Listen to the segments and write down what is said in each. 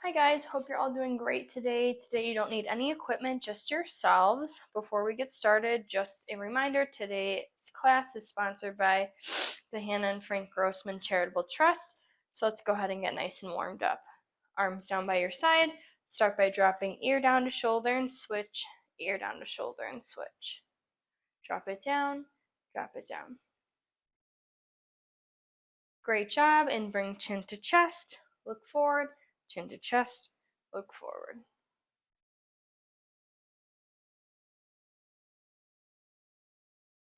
Hi guys, hope you're all doing great today. Today you don't need any equipment, just yourselves. Before we get started, just a reminder, today's class is sponsored by the Hannah and Frank Grossman Charitable Trust. So let's go ahead and get nice and warmed up. Arms down by your side. Start by dropping ear down to shoulder and switch, ear down to shoulder and switch. Drop it down, drop it down. Great job, and bring chin to chest, look forward, chin to chest, look forward.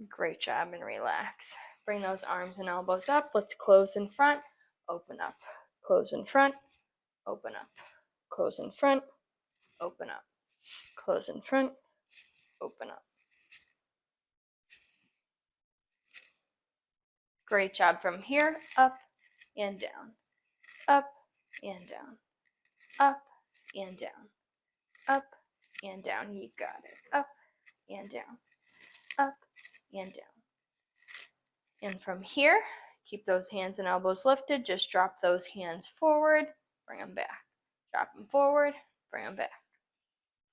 Great job, and relax. Bring those arms and elbows up. Let's close in front, open up. Close in front, open up. Close in front, open up. Close in front, open up. Great job from here, up and down. Up and down. Up and down. Up and down. You got it. Up and down. Up and down. And from here, keep those hands and elbows lifted. Just drop those hands forward. Bring them back. Drop them forward. Bring them back.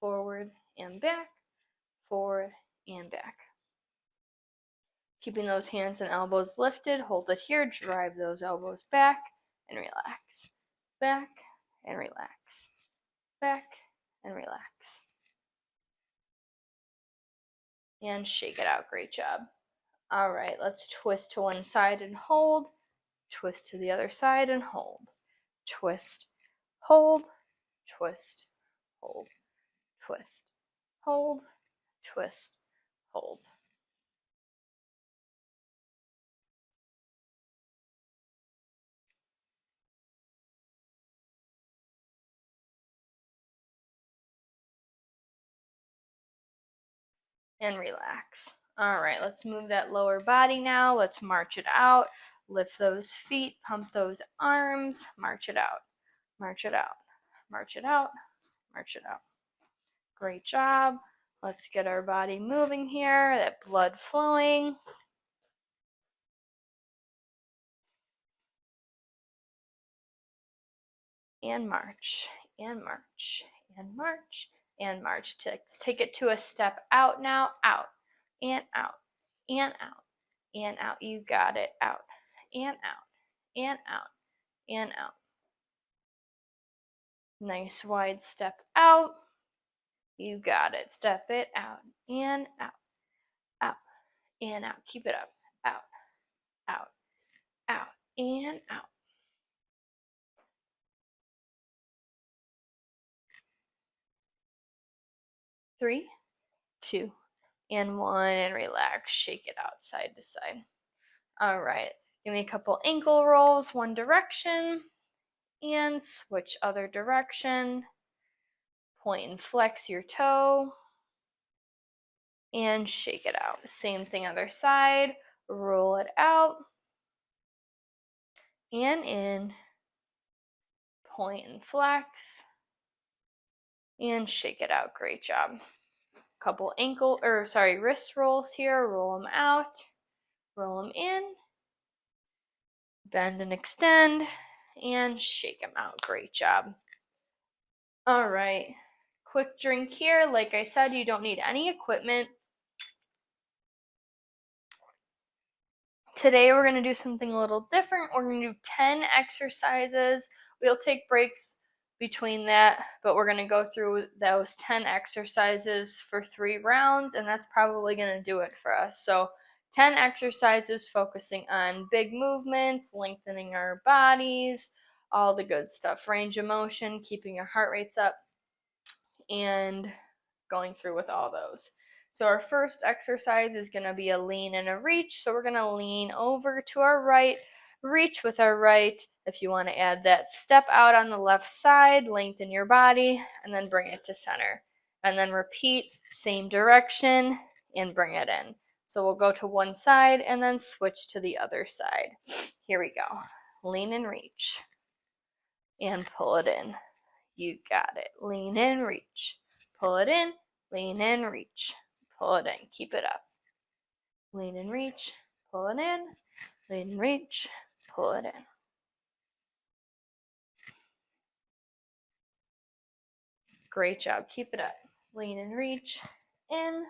Forward and back. Forward and back. Keeping those hands and elbows lifted. Hold it here. Drive those elbows back and relax. Back and relax. Back and relax. And shake it out. Great job. All right, let's twist to one side and hold. Twist to the other side and hold. Twist, hold, twist, hold, twist, hold, twist, hold. And relax. All right, let's move that lower body now. Let's march it out. Lift those feet, pump those arms, march it out. March it out. March it out. March it out. Great job. Let's get our body moving here, that blood flowing. And march, and march, and march, and march. Take it to a step out now, out, and out, and out, and out. You got it, out, and out, and out, and out. Nice wide step out. You got it. Step it out, and out, out, and out. Keep it up, out, out, out, and out. 3, 2, and 1, and relax. Shake it out side to side. All right, give me a couple ankle rolls, one direction, and switch other direction. Point and flex your toe, and shake it out. Same thing other side. Roll it out, and in. Point and flex, and shake it out. Great job. Couple wrist rolls here. Roll them out, roll them in, bend and extend, and shake them out. Great job. All right, quick drink here. Like I said, you don't need any equipment. Today we're going to do something a little different. We're going to do 10 exercises. We'll take breaks between that, but we're going to go through those 10 exercises for 3 rounds, and that's probably going to do it for us. So 10 exercises focusing on big movements, lengthening our bodies, all the good stuff, range of motion, keeping your heart rates up, and going through with all those. So our first exercise is going to be a lean and a reach. So we're going to lean over to our right, reach with our right. If you want to add that step out on the left side, lengthen your body, and then bring it to center. And then repeat, same direction, and bring it in. So we'll go to one side and then switch to the other side. Here we go. Lean and reach. And pull it in. You got it. Lean and reach. Pull it in, lean and reach. Pull it in. Keep it up. Lean and reach. Pull it in. Lean and reach. Pull it in. Great job. Keep it up. Lean and reach. In.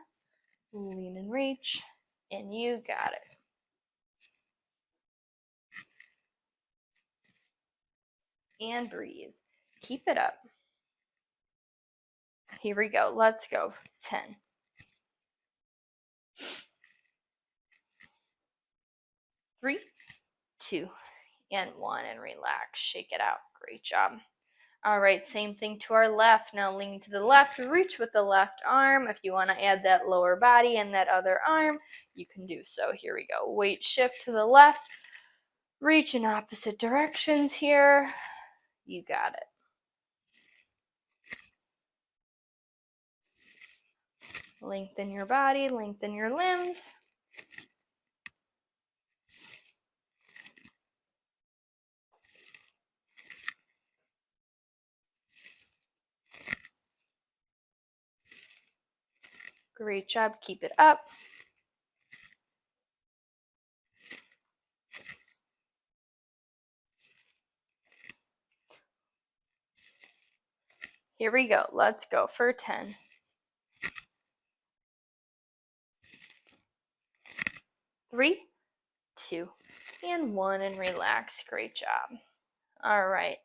Lean and reach. And you got it. And breathe. Keep it up. Here we go. Let's go. 10. 3, 2, and 1. And relax. Shake it out. Great job. All right, same thing to our left. Now lean to the left, reach with the left arm. If you want to add that lower body and that other arm, you can do so. Here we go. Weight shift to the left. Reach in opposite directions here. You got it. Lengthen your body, lengthen your limbs. Great job. Keep it up. Here we go. Let's go for 10. 3, 2, and 1, and relax. Great job. All right.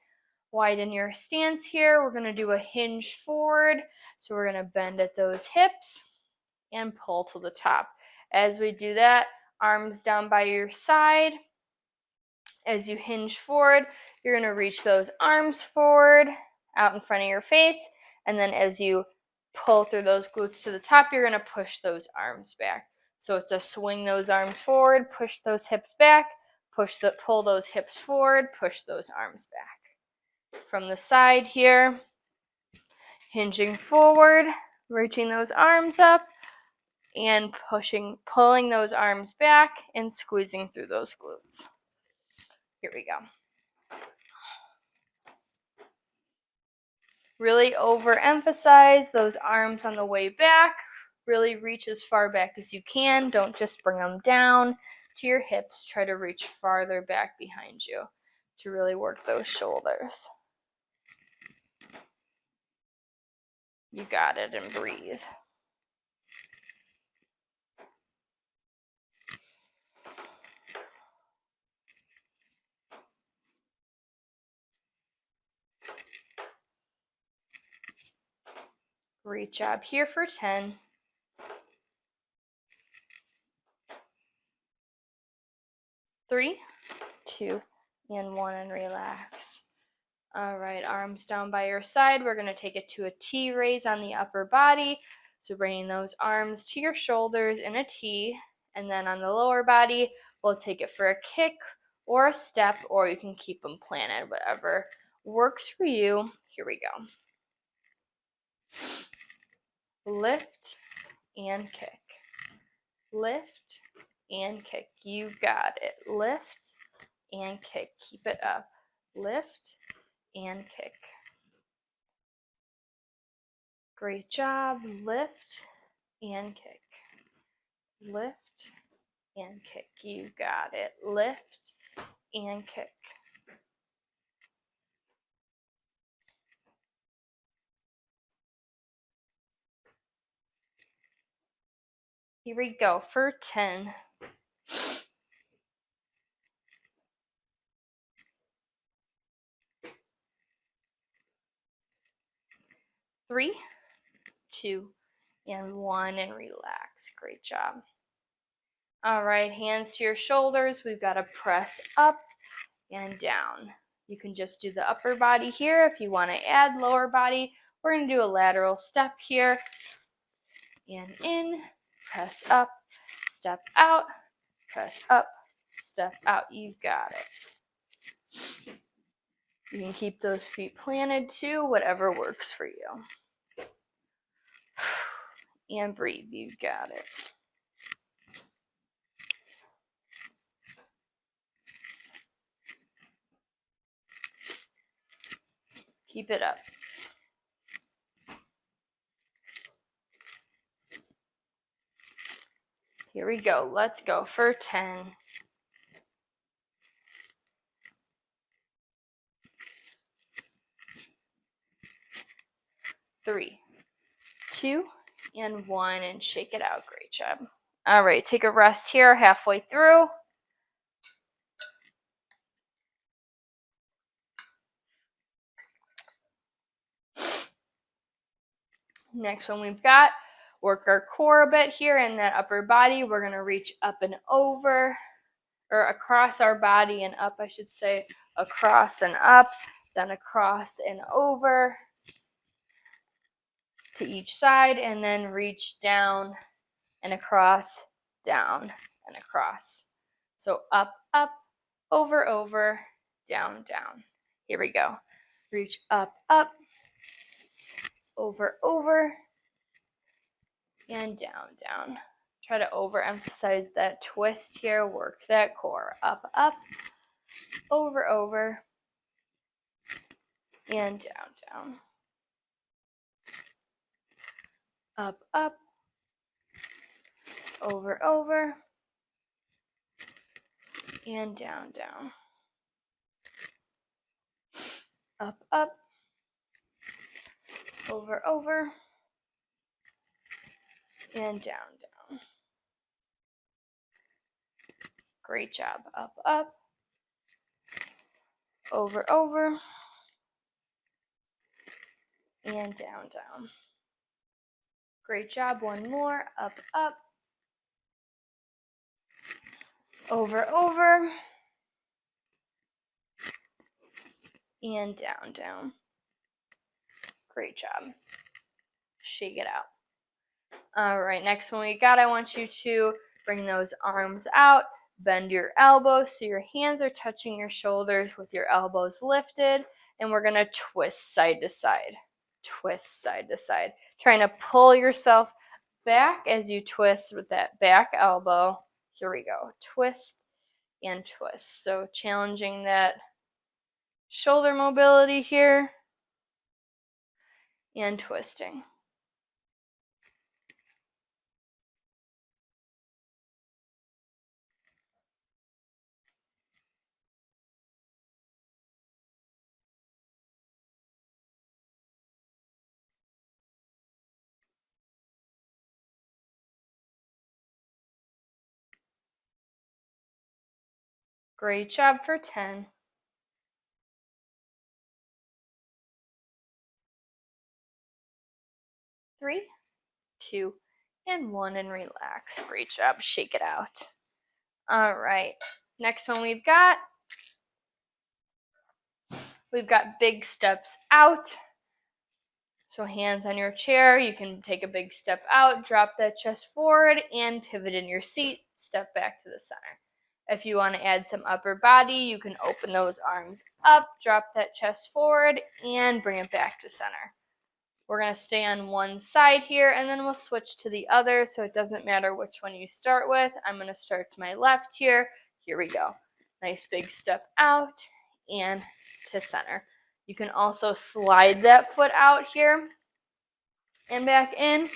Widen your stance here. We're going to do a hinge forward. So we're going to bend at those hips and pull to the top. As we do that, arms down by your side. As you hinge forward, you're going to reach those arms forward out in front of your face. And then as you pull through those glutes to the top, you're going to push those arms back. So it's a swing those arms forward, push those hips back, pull those hips forward, push those arms back. From the side here, hinging forward, reaching those arms up, and pulling those arms back and squeezing through those glutes. Here we go. Really overemphasize those arms on the way back. Really reach as far back as you can. Don't just bring them down to your hips. Try to reach farther back behind you to really work those shoulders. You got it, and breathe. Great job here for 10. 3, 2, and 1, and relax. All right, arms down by your side. We're going to take it to a T raise on the upper body. So bringing those arms to your shoulders in a T. And then on the lower body, we'll take it for a kick or a step, or you can keep them planted, whatever works for you. Here we go. Lift and kick. Lift and kick. You got it. Lift and kick. Keep it up. Lift and kick. Great job. Lift and kick. Lift and kick. You got it. Lift and kick. Here we go for 10. 3, 2, and 1, and relax. Great job. All right, hands to your shoulders. We've got to press up and down. You can just do the upper body here. If you want to add lower body, we're going to do a lateral step here. And in, press up, step out, press up, step out. You got it. You can keep those feet planted too, whatever works for you. And breathe. You got it. Keep it up. Here we go. Let's go for 10. 3, 3, 2, and 1, and shake it out. Great job. All right, take a rest here halfway through. Next one we've got, work our core a bit here in that upper body. We're going to reach up and over, or across our body and up, I should say, across and up, then across and over to each side, and then reach down and across, down and across. So up, up, over, over, down, down. Here we go. Reach up, up, over, over, and down, down. Try to overemphasize that twist here. Work that core. Up, up, over, over, and down, down. Up, up, over, over, and down, down. Up, up, over, over, and down, down. Great job. Up, up, over, over, and down, down. Great job. One more. Up, up, over, over, and down, down. Great job. Shake it out. All right, next one we got, I want you to bring those arms out, bend your elbows so your hands are touching your shoulders with your elbows lifted, and we're going to twist side to side. Twist side to side. Trying to pull yourself back as you twist with that back elbow. Here we go. Twist and twist. So challenging that shoulder mobility here and twisting. Great job for 10. 3, 2, and 1, and relax. Great job. Shake it out. All right. Next one we've got big steps out. So hands on your chair. You can take a big step out, drop that chest forward, and pivot in your seat. Step back to the center. If you want to add some upper body, you can open those arms up, drop that chest forward, and bring it back to center. We're going to stay on one side here, and then we'll switch to the other, so it doesn't matter which one you start with. I'm going to start to my left here. Here we go. Nice big step out and to center. You can also slide that foot out here and back in,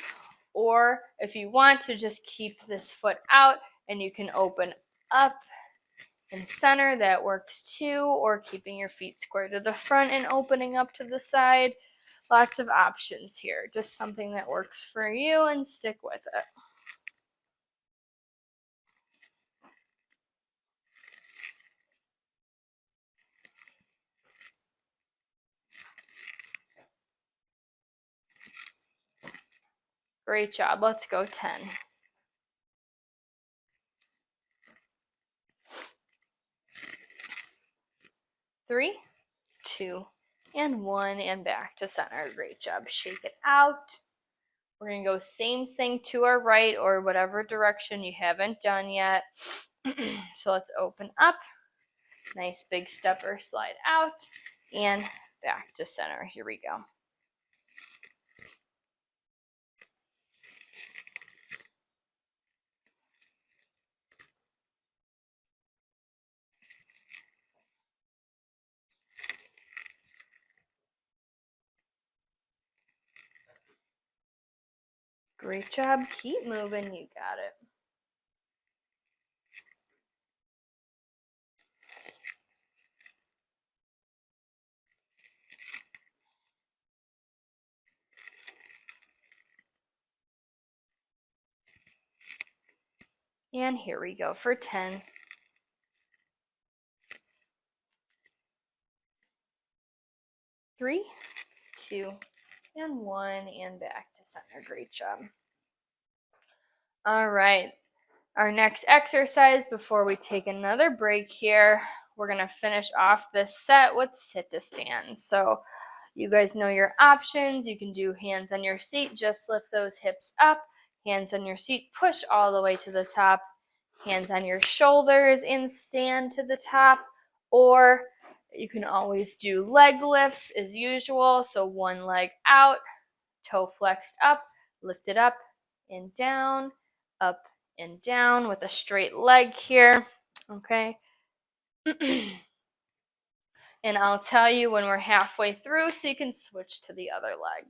or if you want to just keep this foot out and you can open up and center, that works too, or keeping your feet square to the front and opening up to the side. Lots of options here. Just something that works for you, and stick with it. Great job. Let's go 10. 3, 2, and 1, and back to center. Great job. Shake it out. We're going to go same thing to our right, or whatever direction you haven't done yet. So let's open up. Nice big stepper, slide out, and back to center. Here we go. Great job. Keep moving. You got it. And here we go for 10. 3, 2, and 1, and back to center. Great job. All right. Our next exercise before we take another break here, we're going to finish off this set with sit to stand. So you guys know your options. You can do hands on your seat, just lift those hips up. Hands on your seat, push all the way to the top. Hands on your shoulders and stand to the top. Or you can always do leg lifts as usual. So one leg out, toe flexed up, lift it up and down, up and down with a straight leg here. Okay. And I'll tell you when we're halfway through so you can switch to the other leg.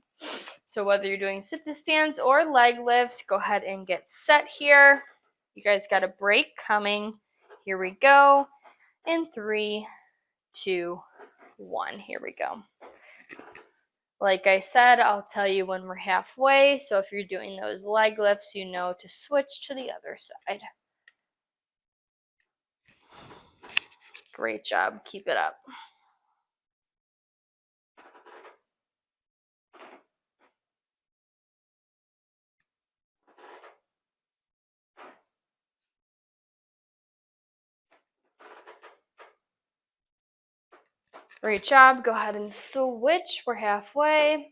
So whether you're doing sit to stands or leg lifts, go ahead and get set here. You guys got a break coming. Here we go. In 3, 2, 1. Here we go. Like I said, I'll tell you when we're halfway. So if you're doing those leg lifts, you know to switch to the other side. Great job. Keep it up. Great job. Go ahead and switch. We're halfway.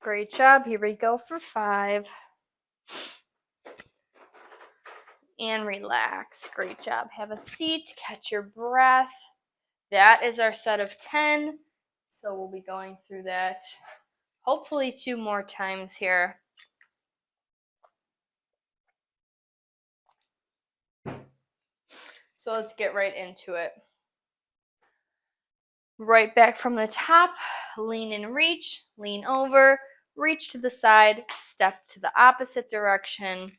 Great job. Here we go for 5. And relax. Great job. Have a seat. Catch your breath. That is our set of 10. So we'll be going through that hopefully 2 more times here. So let's get right into it. Right back from the top, lean and reach, lean over, reach to the side, step to the opposite direction.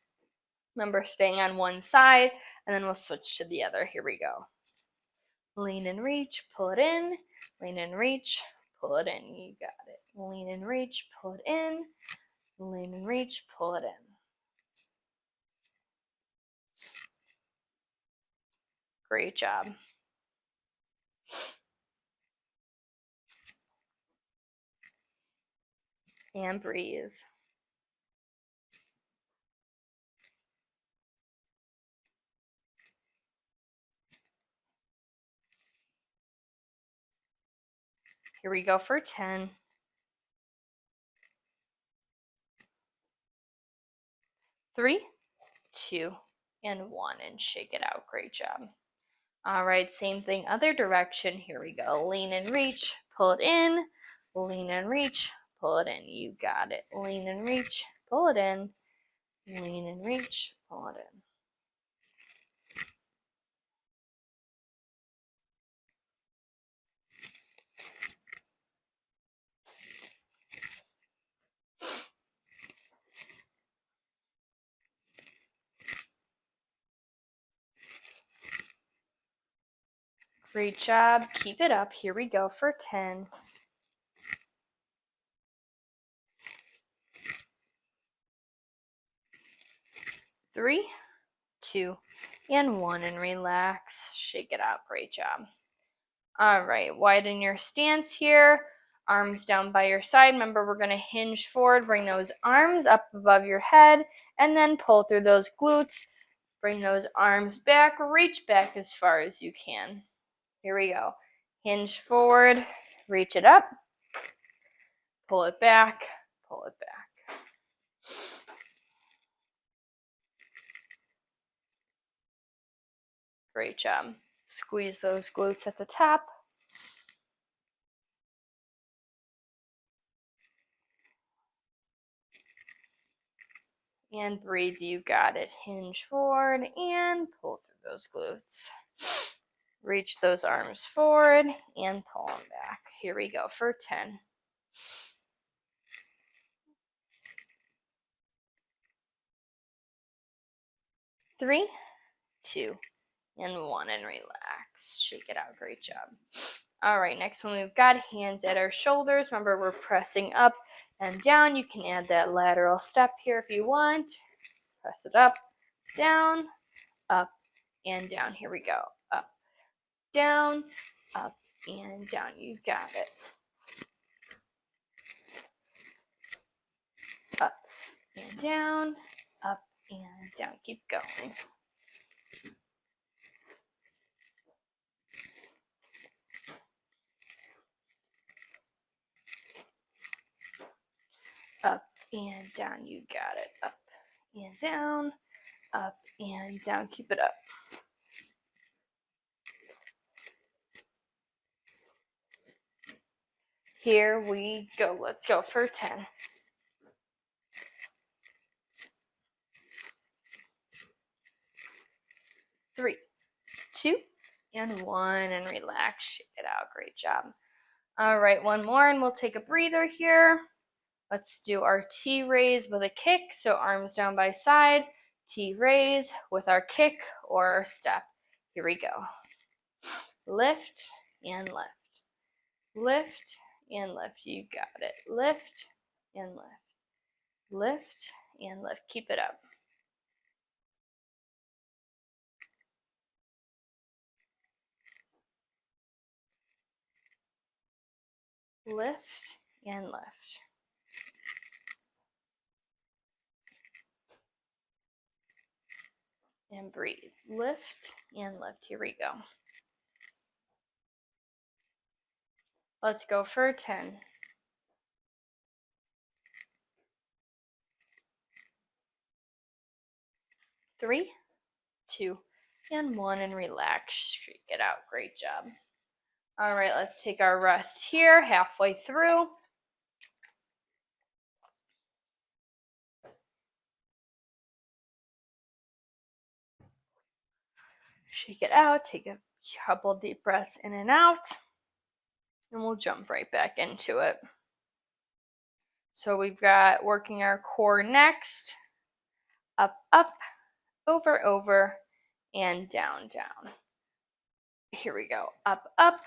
Remember, staying on one side, and then we'll switch to the other. Here we go. Lean and reach, pull it in, lean and reach, pull it in. You got it. Lean and reach, pull it in, lean and reach, pull it in. Great job. And breathe. Here we go for 10. 3, 2, and 1, and shake it out. Great job. All right, same thing, other direction. Here we go. Lean and reach, pull it in, lean and reach, pull it in. You got it. Lean and reach, pull it in, lean and reach, pull it in. Great job. Keep it up. Here we go for 10. 3, 2, and 1, and relax. Shake it out. Great job. All right, widen your stance here. Arms down by your side. Remember, we're going to hinge forward. Bring those arms up above your head, and then pull through those glutes. Bring those arms back. Reach back as far as you can. Here we go. Hinge forward. Reach it up. Pull it back. Pull it back. Great job. Squeeze those glutes at the top. And breathe. You got it. Hinge forward and pull through those glutes. Reach those arms forward and pull them back. Here we go for 10. 3, 2, and 1, and relax. Shake it out. Great job. All right, next one we've got hands at our shoulders. Remember, we're pressing up and down. You can add that lateral step here if you want. Press it up, down, up, and down. Here we go. Up, down, up, and down. You've got it. Up and down, up and down. Keep going. Up and down. You got it. Up and down, up and down. Keep it up. Here we go. Let's go for 10. 3, 2, and 1, and relax. Shake it out. Great job. All right, one more, and we'll take a breather here. Let's do our T raise with a kick. So arms down by side, T raise with our kick or our step. Here we go. Lift and lift. Lift and lift. You got it. Lift and lift. Lift and lift. Keep it up. Lift and lift. And breathe. Lift and lift. Here we go. Let's go for 10. 3, 2, and 1, and relax. Shake it out. Great job. All right, let's take our rest here, halfway through. Shake it out. Take a couple deep breaths in and out. And we'll jump right back into it. So we've got working our core next. Up, up, over, over, and down, down. Here we go. Up, up,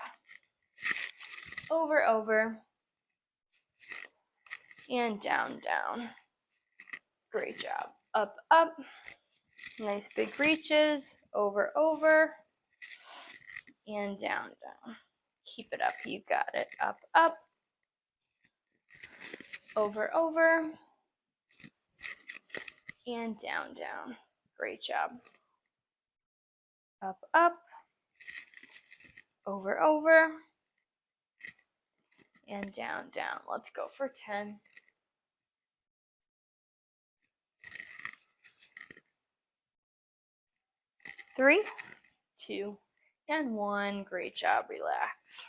over, over, and down, down. Great job. Up, up. Nice big reaches. Over, over, and down, down. Keep it up. You got it. Up, up, over, over, and down, down. Great job. Up, up, over, over, and down, down. Let's go for 10. 3, 2, and 1. Great job. Relax.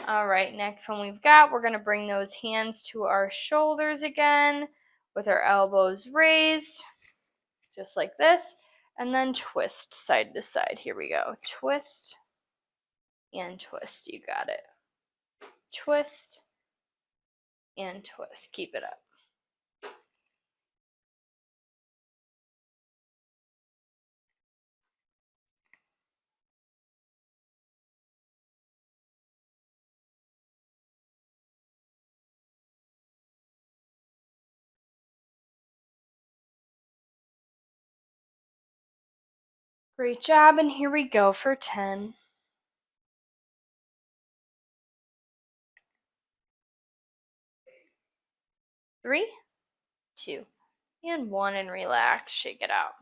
All right, next one we're going to bring those hands to our shoulders again with our elbows raised, just like this, and then twist side to side. Here we go. Twist and twist. You got it. Twist and twist. Keep it up. Great job, and here we go for 10. 3, 2, and 1, and relax. Shake it out.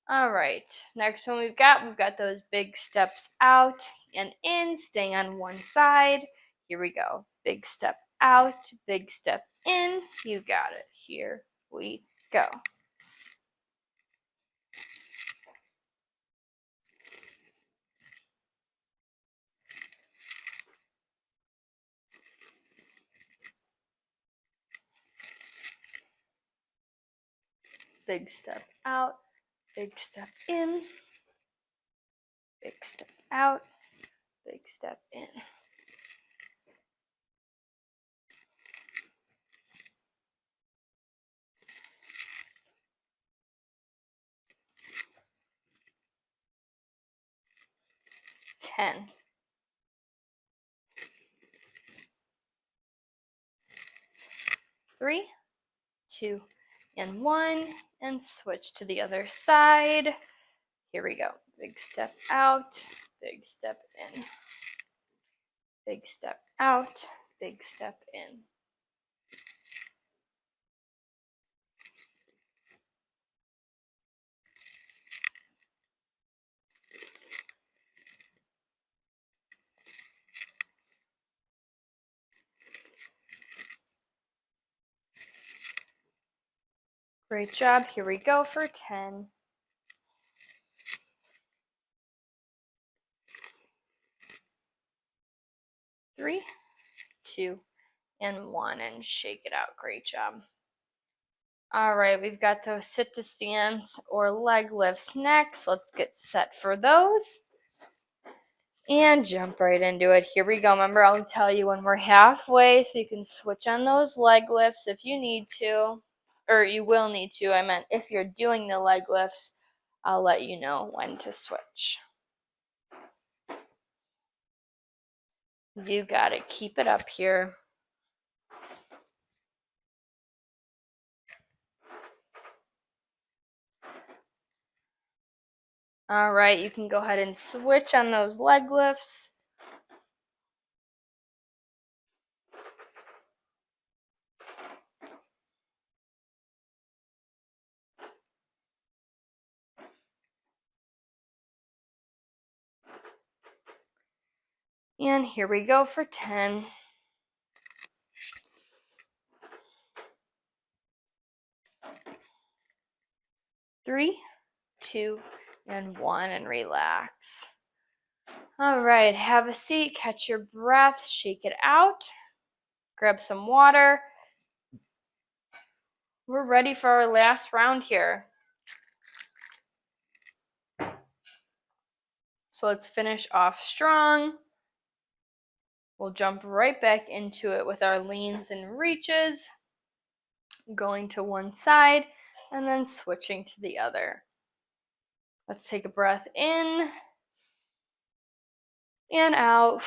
All right, next one we've got those big steps out and in, staying on one side. Here we go. Big step out, big step in. You got it. Here we go. Big step out, big step in, big step out, big step in. 10. 3, 2, and 1, and switch to the other side. Here we go. Big step out, big step in. Big step out, big step in. Great job. Here we go for 10. 3, 2, and 1, and shake it out. Great job. All right, we've got those sit to stands or leg lifts next. Let's get set for those and jump right into it. Here we go. Remember, I'll tell you when we're halfway so you can switch on those leg lifts if you need to, or you will need to. I meant if you're doing the leg lifts, I'll let you know when to switch. You got it. Keep it up here. All right, you can go ahead and switch on those leg lifts. And here we go for 10. 3, 2, and 1, and relax. All right, have a seat, catch your breath, shake it out, grab some water. We're ready for our last round here. So let's finish off strong. We'll jump right back into it with our leans and reaches, going to one side and then switching to the other. Let's take a breath in and out.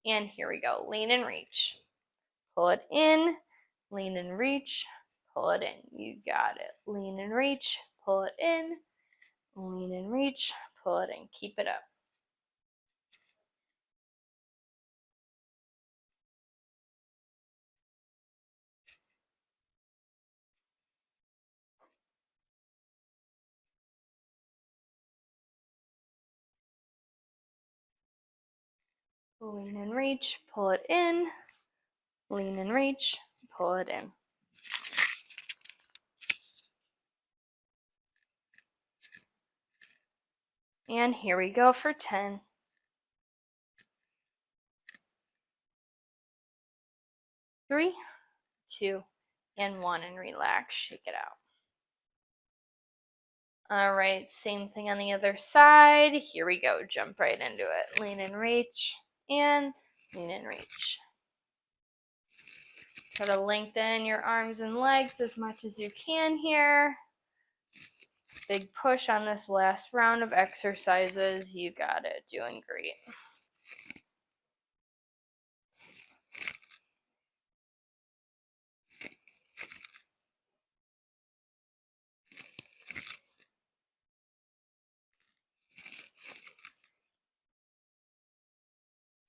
And here we go. Lean and reach. Pull it in, lean and reach, pull it in. You got it. Lean and reach, pull it in, lean and reach, pull it in. Keep it up. Lean and reach, pull it in, lean and reach, pull it in. And here we go for 10. 3, 2, and 1, and relax. Shake it out. All right, same thing on the other side. Here we go. Jump right into it. Lean and reach, and lean and reach. Try to lengthen your arms and legs as much as you can here. Big push on this last round of exercises. You got it. Doing great.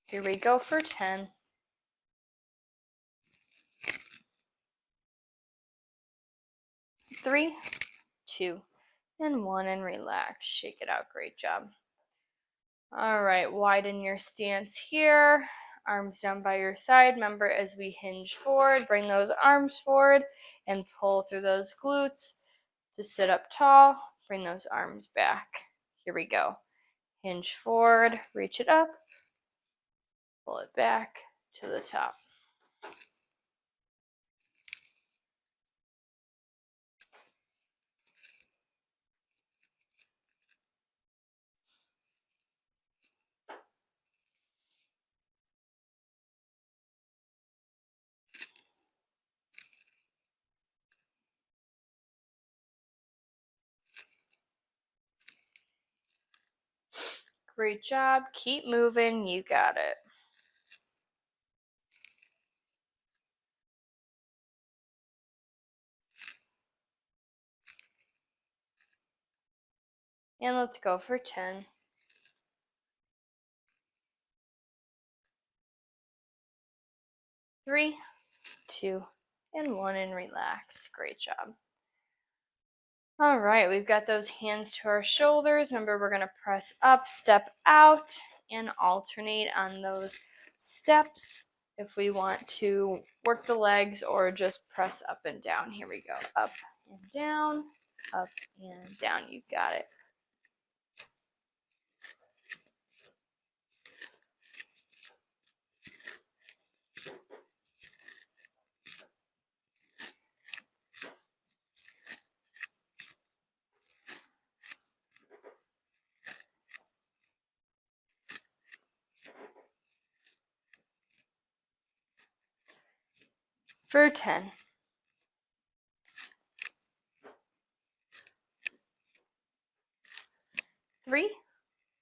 Here we go for 10. 3, 2, and 1, and relax. Shake it out. Great job. All right, widen your stance here. Arms down by your side. Remember, as we hinge forward, bring those arms forward and pull through those glutes to sit up tall. Bring those arms back. Here we go. Hinge forward, reach it up, pull it back to the top. Great job. Keep moving. You got it. And let's go for 10. 3, 2, and 1, and relax. Great job. All right, we've got those hands to our shoulders. Remember, we're going to press up, step out, and alternate on those steps if we want to work the legs or just press up and down. Here we go. Up and down, up and down. You got it. For 10. 3,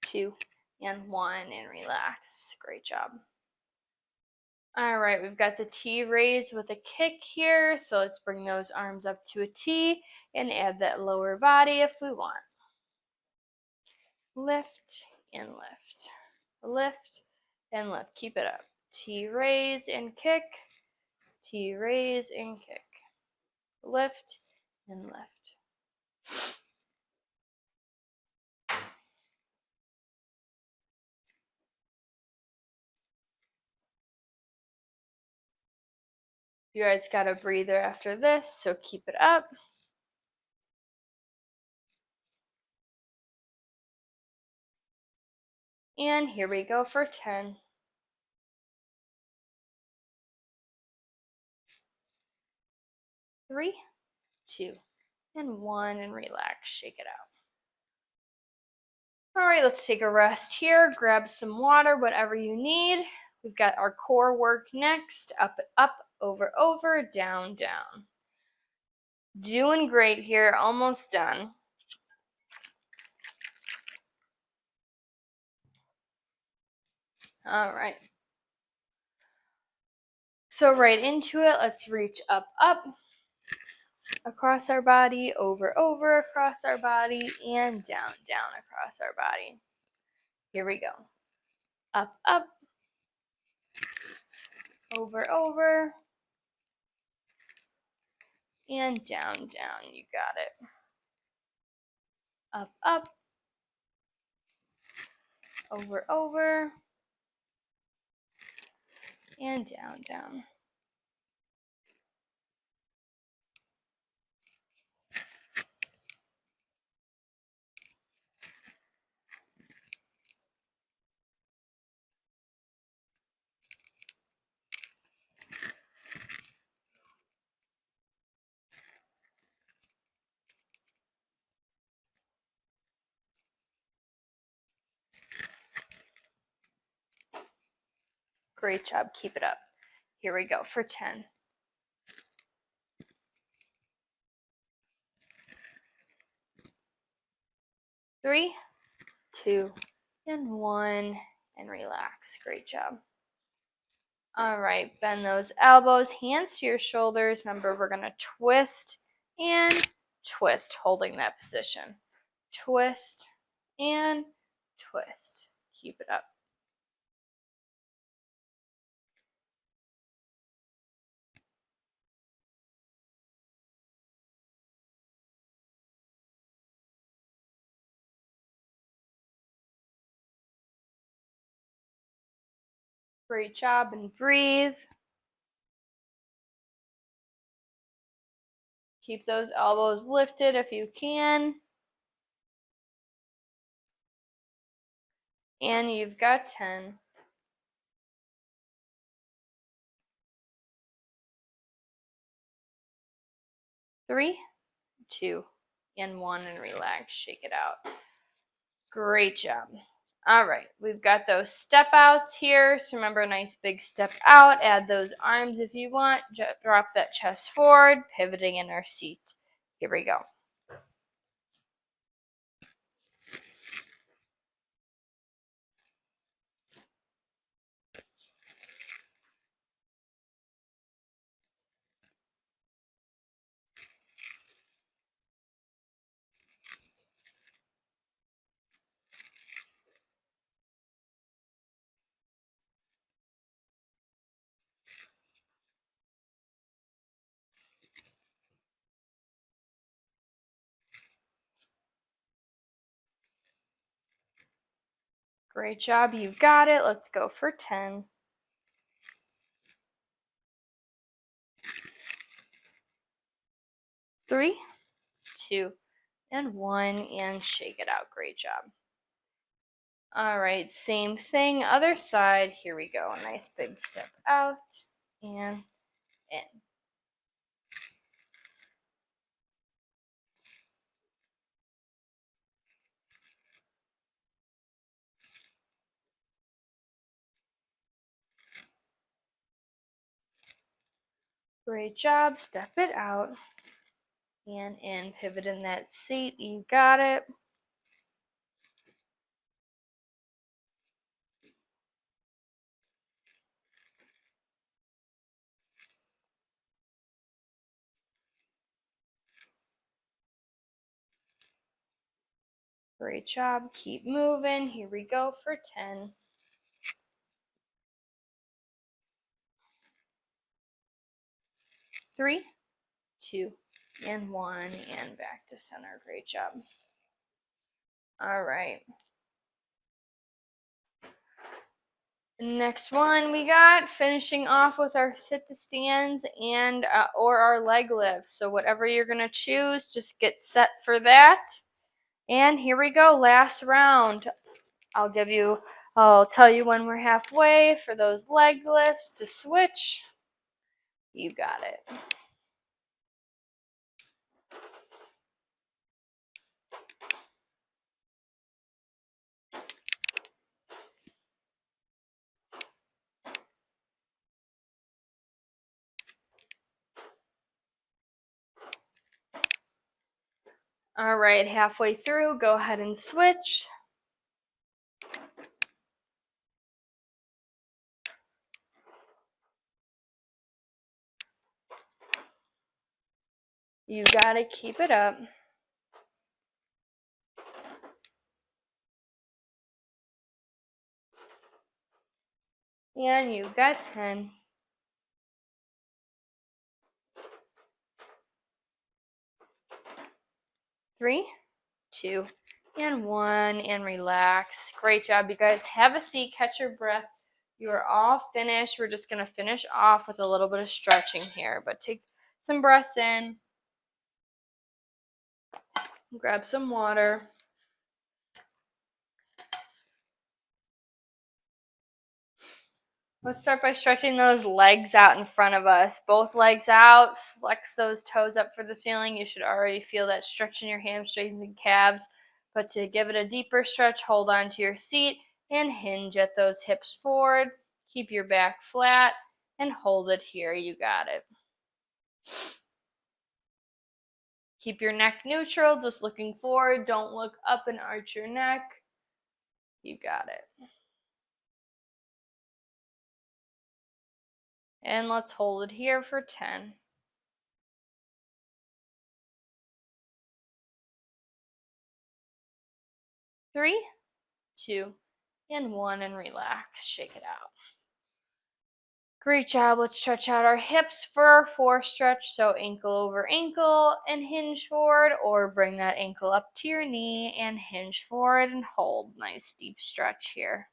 2, and 1, and relax. Great job. All right, we've got the T raised with a kick here, so let's bring those arms up to a T and add that lower body if we want. Lift and lift, lift and lift. Keep it up. T raise and kick, T raise and kick, lift and lift. You guys got a breather after this, so keep it up. And here we go for 10. 3, 2, and 1, and relax. Shake it out. All right, let's take a rest here. Grab some water, whatever you need. We've got our core work next. Up, up, over, over, down, down. Doing great here. Almost done. All right. So right into it, let's reach up, up, across our body, over, over, across our body, and down, down, across our body. Here we go. Up, up, over, over, and down, down. You got it. Up, up, over, over, and down, down. Great job. Keep it up. Here we go for 10. 3, 2, and 1, and relax. Great job. All right, bend those elbows, hands to your shoulders. Remember, we're going to twist and twist, holding that position. Twist and twist. Keep it up. Great job, and breathe. Keep those elbows lifted if you can. And you've got 10. 3, 2, and 1, and relax. Shake it out. Great job. All right, we've got those step outs here. So remember, a nice big step out. Add those arms if you want. Drop that chest forward, pivoting in our seat. Here we go. Great job, you got it. Let's go for 10. 3, 2, and 1, and shake it out. Great job. All right, same thing, other side. Here we go. A nice big step out and in. Great job. Step it out and in. Pivot in that seat. You got it. Great job. Keep moving. Here we go for 10. 3, 2, and 1, and back to center. Great job. All right. Next one we got, finishing off with our sit to stands and or our leg lifts. So whatever you're going to choose, just get set for that. And here we go, last round. I'll tell you when we're halfway for those leg lifts to switch. You got it. All right, halfway through, go ahead and switch. You gotta keep it up. And you got 10. 3, 2, and 1, and relax. Great job, you guys. Have a seat, catch your breath. You are all finished. We're just going to finish off with a little bit of stretching here, but take some breaths in. Grab some water. Let's start by stretching those legs out in front of us. Both legs out. Flex those toes up for the ceiling. You should already feel that stretch in your hamstrings and calves. But to give it a deeper stretch, hold on to your seat and hinge at those hips forward. Keep your back flat and hold it here. You got it. Keep your neck neutral, just looking forward. Don't look up and arch your neck. You got it. And let's hold it here for 10. 3, 2, and 1, and relax. Shake it out. Great job. Let's stretch out our hips for our 4 stretch. So ankle over ankle and hinge forward, or bring that ankle up to your knee and hinge forward and hold. Nice deep stretch here.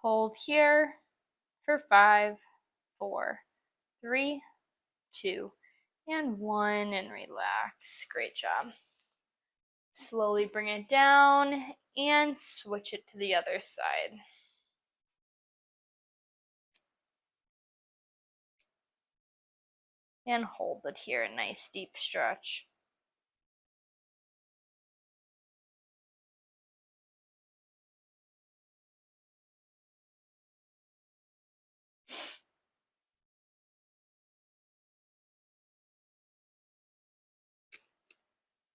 Hold here for 5, 4, 3, 2, and 1, and relax. Great job. Slowly bring it down and switch it to the other side. And hold it here, a nice deep stretch.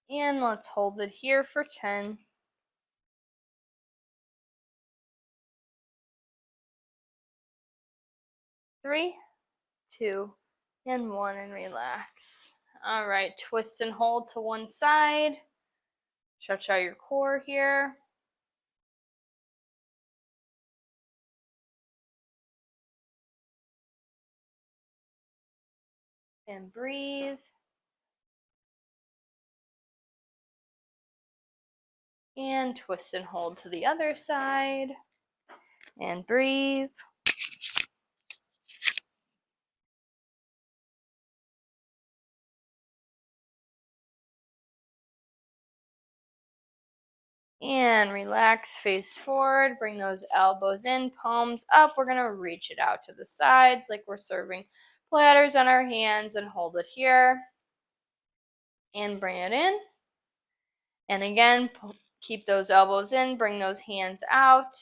And let's hold it here for 10. 3, 2, and 1, and relax. All right, twist and hold to one side. Stretch out your core here. And breathe. And twist and hold to the other side. And breathe. And relax, face forward, bring those elbows in, palms up. We're going to reach it out to the sides like we're serving platters on our hands and hold it here. And bring it in. And again, keep those elbows in, bring those hands out.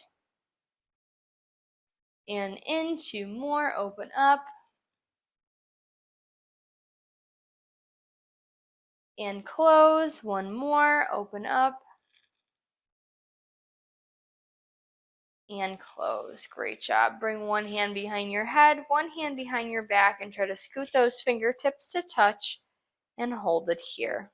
And in, two more, open up. And close, one more, open up. And close. Great job. Bring one hand behind your head, one hand behind your back, and try to scoot those fingertips to touch and hold it here.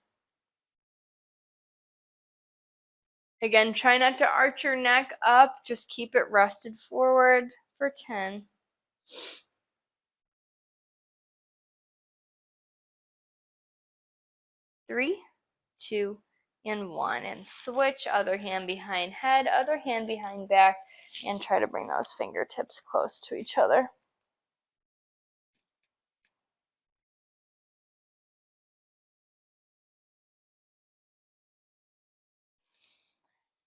Again, try not to arch your neck up, just keep it rested forward for 10. 3, 2, and 1. And switch, other hand behind head, other hand behind back, and try to bring those fingertips close to each other.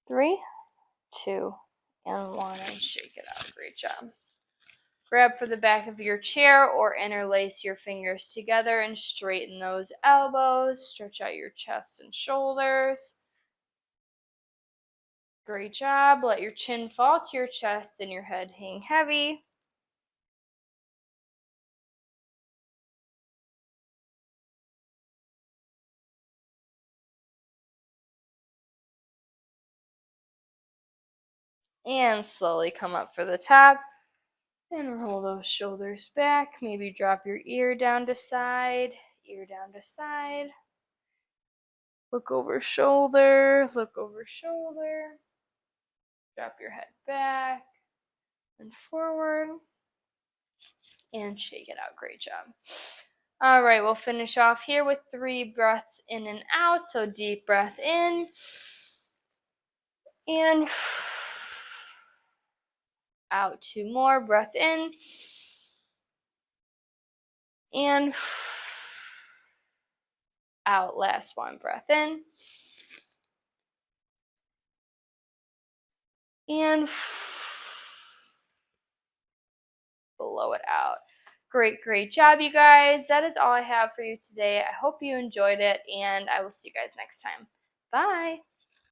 Three, 2, and 1, and shake it out. Great job. Grab for the back of your chair or interlace your fingers together and straighten those elbows. Stretch out your chest and shoulders. Great job. Let your chin fall to your chest and your head hang heavy. And slowly come up for the top. And roll those shoulders back. Maybe drop your ear down to side. Ear down to side. Look over shoulder. Look over shoulder. Drop your head back and forward. And shake it out. Great job. All right, we'll finish off here with 3 breaths in and out. So deep breath in and out. 2 more. Breath in and out. Last one. Breath in and blow it out. Great job, you guys. That is all I have for you today. I hope you enjoyed it, and I will see you guys next time. Bye.